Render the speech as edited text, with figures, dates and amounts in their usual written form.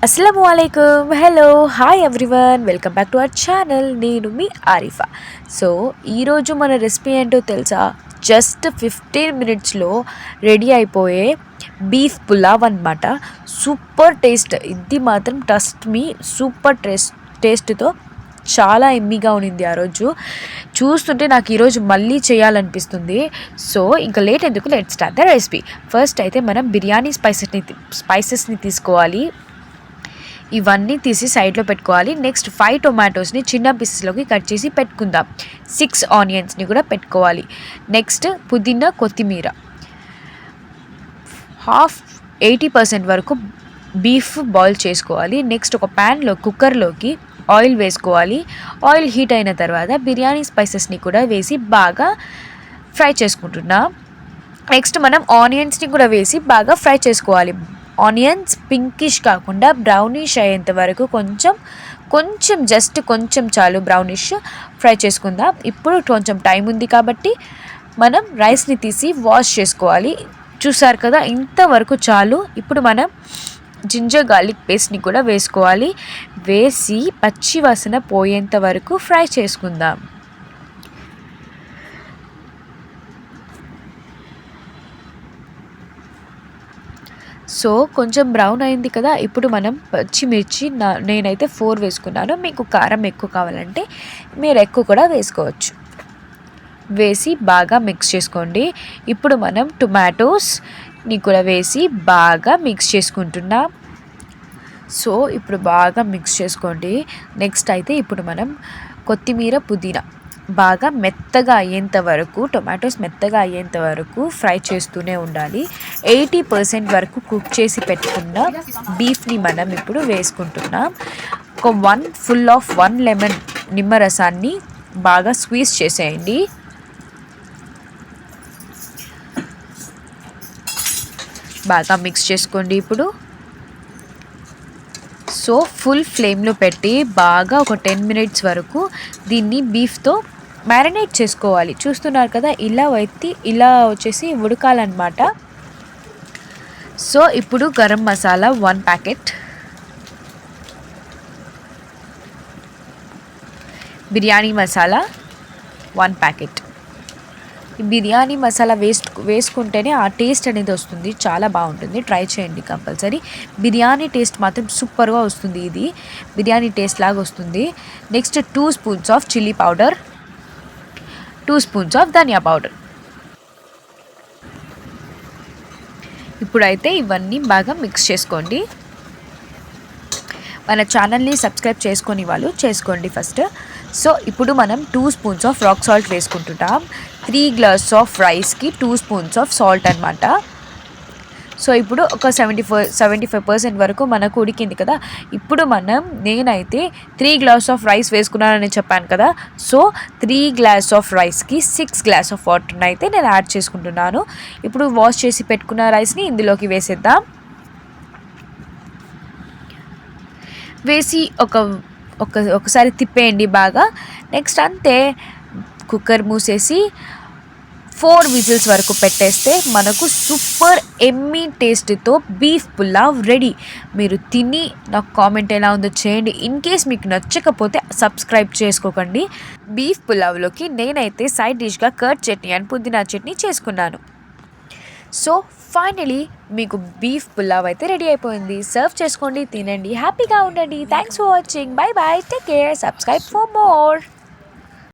అస్సలాముఅలైకుం. Hello, hi everyone, welcome back to our channel. నేను మీ Arifa. So ఈరోజు మన రెసిపీ ఏంటో తెలుసా? జస్ట్ 15 మినిట్స్లో రెడీ అయిపోయే బీఫ్ పులావ్ అనమాట. సూపర్ టేస్ట్, ఇది మాత్రం ట్రస్ట్ మీ, సూపర్ టేస్ట్తో చాలా ఎమ్మీగా ఉన్నింది. ఆ రోజు చూస్తుంటే నాకు ఈరోజు మళ్ళీ చేయాలనిపిస్తుంది. సో ఇంకా లేట్ ఎందుకు, let start the recipe. First అయితే మనం బిర్యానీ స్పైసెస్ని తీసుకోవాలి. ఇవన్నీ తీసి సైడ్లో పెట్టుకోవాలి. నెక్స్ట్ 5 టొమాటోస్ని చిన్న పీసెస్లోకి కట్ చేసి పెట్టుకుందాం. 6 ఆనియన్స్ని కూడా పెట్టుకోవాలి. నెక్స్ట్ పుదీనా, కొత్తిమీర. 80% వరకు బీఫ్ బాయిల్ చేసుకోవాలి. నెక్స్ట్ ఒక ప్యాన్లో కుక్కర్లోకి ఆయిల్ వేసుకోవాలి. ఆయిల్ హీట్ అయిన తర్వాత బిర్యానీ స్పైసెస్ని కూడా వేసి బాగా ఫ్రై చేసుకుంటున్నాం. నెక్స్ట్ మనం ఆనియన్స్ని కూడా వేసి బాగా ఫ్రై చేసుకోవాలి. ఆనియన్స్ పింకిష్ కాకుండా బ్రౌనిష్ అయ్యేంత వరకు కొంచెం చాలు బ్రౌనిష్ ఫ్రై చేసుకుందాం. ఇప్పుడు కొంచెం టైం ఉంది కాబట్టి మనం రైస్ని తీసి వాష్ చేసుకోవాలి. చూసారు కదా, ఇంతవరకు చాలు. ఇప్పుడు మనం జింజర్ గార్లిక్ పేస్ట్ని కూడా వేసుకోవాలి. వేసి పచ్చి వాసన పోయేంత వరకు ఫ్రై చేసుకుందాం. సో కొంచెం బ్రౌన్ అయింది కదా, ఇప్పుడు మనం పచ్చిమిర్చి నేనైతే 4 వేసుకున్నాను. మీకు కారం ఎక్కువ కావాలంటే మీరు ఎక్కువ కూడా వేసుకోవచ్చు. వేసి బాగా మిక్స్ చేసుకోండి. ఇప్పుడు మనం టొమాటోస్ని కూడా వేసి బాగా మిక్స్ చేసుకుంటున్నాం. సో ఇప్పుడు బాగా మిక్స్ చేసుకోండి. నెక్స్ట్ అయితే ఇప్పుడు మనం కొత్తిమీర, పుదీనా బాగా మెత్తగా అయ్యేంత వరకు, టొమాటోస్ మెత్తగా అయ్యేంత వరకు ఫ్రై చేస్తూనే ఉండాలి. 80% వరకు కుక్ చేసి పెట్టుకున్న బీఫ్ని మనం ఇప్పుడు వేసుకుంటున్నాం. ఒక 1 లెమన్ నిమ్మరసాన్ని బాగా స్క్వీజ్ చేసేయండి. బాగా మిక్స్ చేసుకోండి. ఇప్పుడు సో ఫుల్ ఫ్లేమ్లో పెట్టి బాగా ఒక 10 మినిట్స్ వరకు దీన్ని బీఫ్తో మ్యారినేట్ చేసుకోవాలి. చూస్తున్నారు కదా, ఇలా వచ్చేసి ఉడకాలన్నమాట. సో ఇప్పుడు గరం మసాలా 1 ప్యాకెట్, బిర్యానీ మసాలా 1 ప్యాకెట్. ఈ బిర్యానీ మసాలా వేసుకుంటేనే ఆ టేస్ట్ అనేది వస్తుంది, చాలా బాగుంటుంది. ట్రై చేయండి కంపల్సరీ. బిర్యానీ టేస్ట్ మాత్రం సూపర్గా వస్తుంది, ఇది బిర్యానీ టేస్ట్ లాగా వస్తుంది. Next 2 spoons of chilli powder, 2 spoons of dhania powder. ఇప్పుడైతే ఇవన్నీ బాగా మిక్స్ చేసుకోండి. మన ఛానల్ని సబ్స్క్రైబ్ చేసుకొని వాళ్ళు చేసుకోండి ఫస్ట్. సో ఇప్పుడు మనం 2 స్పూన్స్ ఆఫ్ రాక్ సాల్ట్ వేసుకుంటున్నాం. 3 గ్లాస్ ఆఫ్ రైస్కి 2 స్పూన్స్ ఆఫ్ సాల్ట్ అనమాట. సో ఇప్పుడు ఒక 75% వరకు మనకు ఉడికింది కదా. ఇప్పుడు నేనైతే 3 గ్లాస్ ఆఫ్ రైస్ వేసుకున్నానని చెప్పాను కదా. సో 3 గ్లాస్ ఆఫ్ రైస్కి 6 గ్లాస్ ఆఫ్ వాటర్ని అయితే నేను యాడ్ చేసుకుంటున్నాను. ఇప్పుడు వాష్ చేసి పెట్టుకున్న రైస్ని ఇందులోకి వేసేద్దాం. వేసి ఒకసారి తిప్పేయండి బాగా. నెక్స్ట్ అంతే, కుక్కర్ మూసేసి 4 విజిల్స్ వరకు పెట్టేస్తే మనకు సూపర్ ఎమ్మీ టేస్ట్తో బీఫ్ పులావ్ రెడీ. మీరు తిని నాకు కామెంట్ ఎలా ఉందో చేయండి. ఇన్ కేస్ మీకు నచ్చకపోతే సబ్స్క్రైబ్ చేసుకోకండి. బీఫ్ పులావ్లోకి నేనైతే సైడ్ డిష్గా కర్డ్ చట్నీ అండ్ పుదీనా చట్నీ చేసుకున్నాను. సో ఫైనలీ మీకు బీఫ్ పులావ్ అయితే రెడీ అయిపోయింది. సర్వ్ చేసుకోండి, తినండి, హ్యాపీగా ఉండండి. Thanks for watching. Bye bye, take care, subscribe for more.